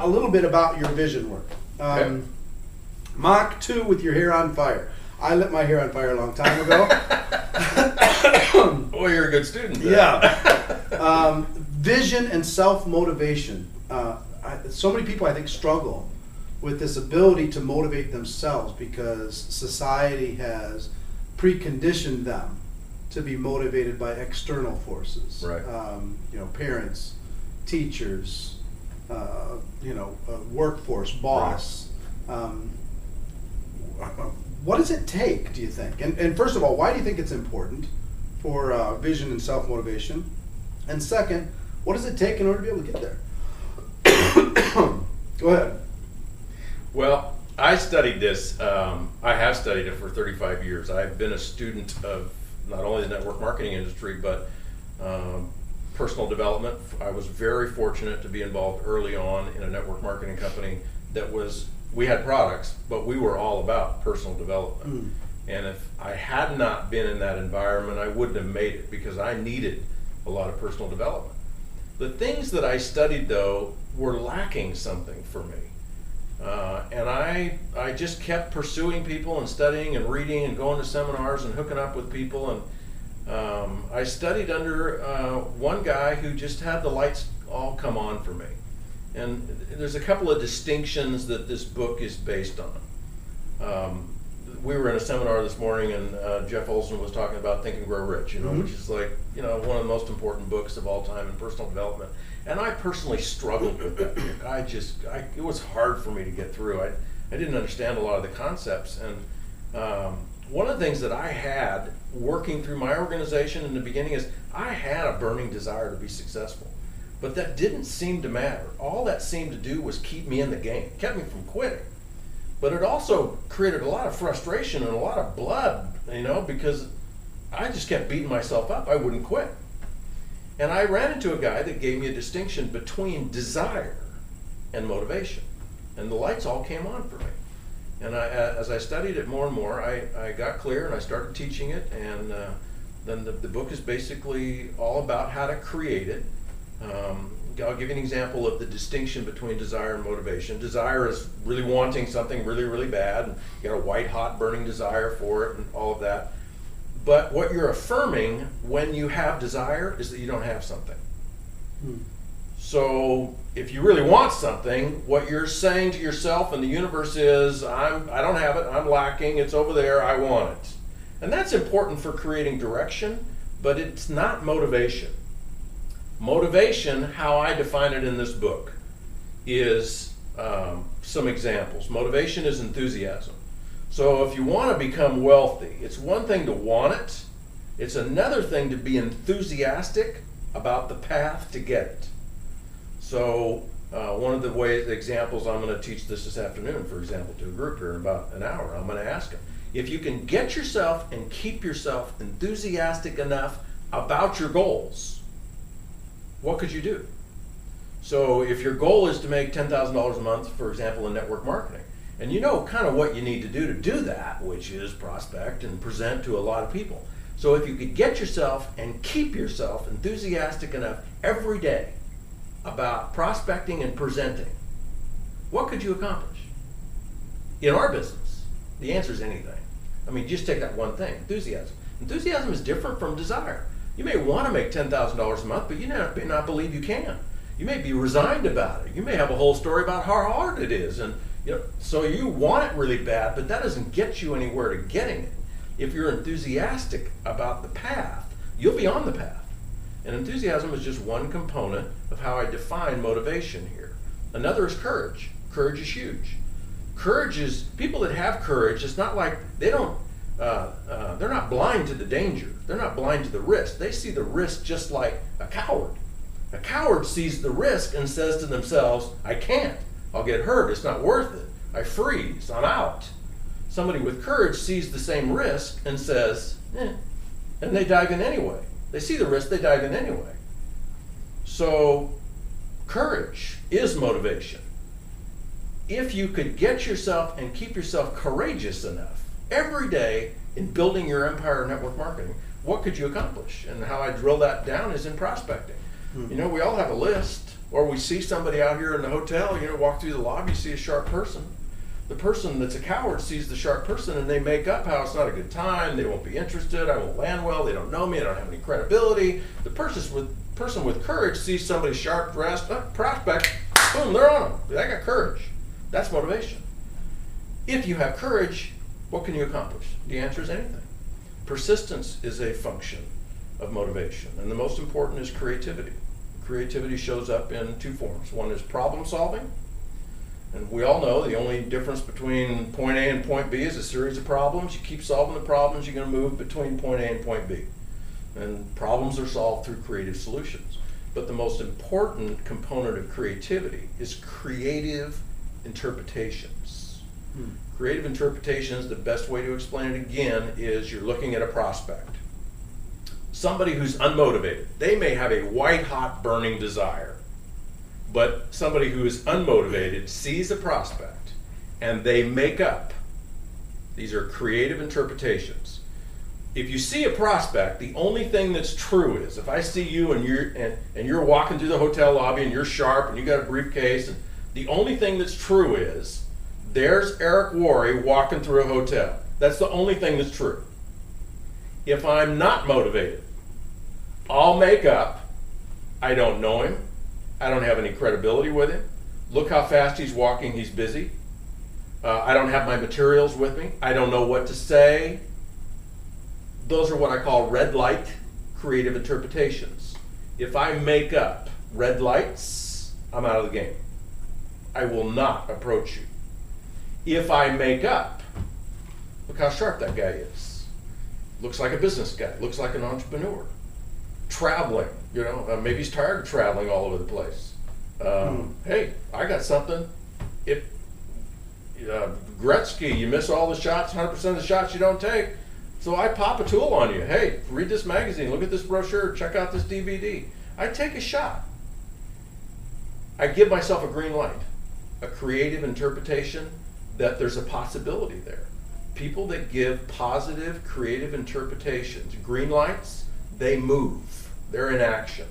little bit about your vision work. Okay. Mach 2 with your hair on fire. I lit my hair on fire a long time ago. Well, you're a good student then. Yeah. Vision and self-motivation. So many people, I think, struggle with this ability to motivate themselves because society has preconditioned them to be motivated by external forces. Right. Parents, teachers, workforce, boss. What does it take, do you think? And first of all, why do you think it's important for vision and self-motivation? And second, what does it take in order to be able to get there? Go ahead. Well, I studied this. I have studied it for 35 years. I've been a student of not only the network marketing industry, but personal development. I was very fortunate to be involved early on in a network marketing company we had products, but we were all about personal development. And if I had not been in that environment, I wouldn't have made it because I needed a lot of personal development. The things that I studied, though, were lacking something for me. And I just kept pursuing people and studying and reading and going to seminars and hooking up with people. And I studied under one guy who just had the lights all come on for me. And there's a couple of distinctions that this book is based on. We were in a seminar this morning, and Jeff Olson was talking about Think and Grow Rich, which is like, one of the most important books of all time in personal development. And I personally struggled with that book. It was hard for me to get through. I didn't understand a lot of the concepts. And one of the things that I had working through my organization in the beginning is I had a burning desire to be successful. But that didn't seem to matter. All that seemed to do was keep me in the game. It kept me from quitting. But it also created a lot of frustration and a lot of blood, because I just kept beating myself up. I wouldn't quit. And I ran into a guy that gave me a distinction between desire and motivation. And the lights all came on for me. And as I studied it more and more, I got clear and I started teaching it. And then the book is basically all about how to create it. I'll give you an example of the distinction between desire and motivation. Desire is really wanting something really, really bad, and you got a white hot burning desire for it and all of that. But what you're affirming when you have desire is that you don't have something. So if you really want something, what you're saying to yourself and the universe is, I don't have it, I'm lacking, it's over there, I want it. And that's important for creating direction, but it's not motivation. Motivation, how I define it in this book, is some examples. Motivation is enthusiasm. So if you want to become wealthy, it's one thing to want it. It's another thing to be enthusiastic about the path to get it. So one of the examples, I'm going to teach this afternoon, for example, to a group here in about an hour. I'm going to ask them, if you can get yourself and keep yourself enthusiastic enough about your goals, what could you do? So if your goal is to make $10,000 a month, for example, in network marketing, and you know kind of what you need to do that, which is prospect and present to a lot of people. So if you could get yourself and keep yourself enthusiastic enough every day about prospecting and presenting, what could you accomplish? In our business, the answer is anything. I mean, just take that one thing, enthusiasm. Enthusiasm is different from desire. You may want to make $10,000 a month, but you may not believe you can. You may be resigned about it. You may have a whole story about how hard it is. And so you want it really bad, but that doesn't get you anywhere to getting it. If you're enthusiastic about the path, you'll be on the path. And enthusiasm is just one component of how I define motivation here. Another is courage. Courage is huge. Courage is, people that have courage, it's not like they're not blind to the danger. They're not blind to the risk. They see the risk just like a coward. A coward sees the risk and says to themselves, I can't. I'll get hurt. It's not worth it. I freeze. I'm out. Somebody with courage sees the same risk and says, and they dive in anyway. They see the risk, they dive in anyway. So courage is motivation. If you could get yourself and keep yourself courageous enough every day in building your empire of network marketing, what could you accomplish? And how I drill that down is in prospecting. We all have a list. Or we see somebody out here in the hotel, walk through the lobby, see a sharp person. The person that's a coward sees the sharp person and they make up how it's not a good time, they won't be interested, I won't land well, they don't know me, I don't have any credibility. The person with courage sees somebody sharp dressed, prospect, boom, they're on them. They got courage. That's motivation. If you have courage, what can you accomplish? The answer is anything. Persistence is a function of motivation, and the most important is creativity. Creativity shows up in two forms. One is problem solving, and we all know the only difference between point A and point B is a series of problems. You keep solving the problems, you're going to move between point A and point B. And problems are solved through creative solutions. But the most important component of creativity is creative interpretations. Creative interpretations, the best way to explain it again is you're looking at a prospect. Somebody who's unmotivated, they may have a white-hot burning desire, but somebody who is unmotivated sees a prospect and they make up. These are creative interpretations. If you see a prospect, the only thing that's true is, if I see you and you're walking through the hotel lobby and you're sharp and you got a briefcase, and the only thing that's true is, there's Eric Worre walking through a hotel. That's the only thing that's true. If I'm not motivated, I'll make up, I don't know him, I don't have any credibility with him, look how fast he's walking, he's busy, I don't have my materials with me, I don't know what to say. Those are what I call red light creative interpretations. If I make up red lights, I'm out of the game. I will not approach you. If I make up, look how sharp that guy is. Looks like a business guy, looks like an entrepreneur. Traveling, maybe he's tired of traveling all over the place. Hey, I got something. If Gretzky, you miss all the shots, 100% of the shots you don't take. So I pop a tool on you. Hey, read this magazine, look at this brochure, check out this DVD. I take a shot. I give myself a green light, a creative interpretation that there's a possibility there. People that give positive, creative interpretations, green lights, they move. They're in action.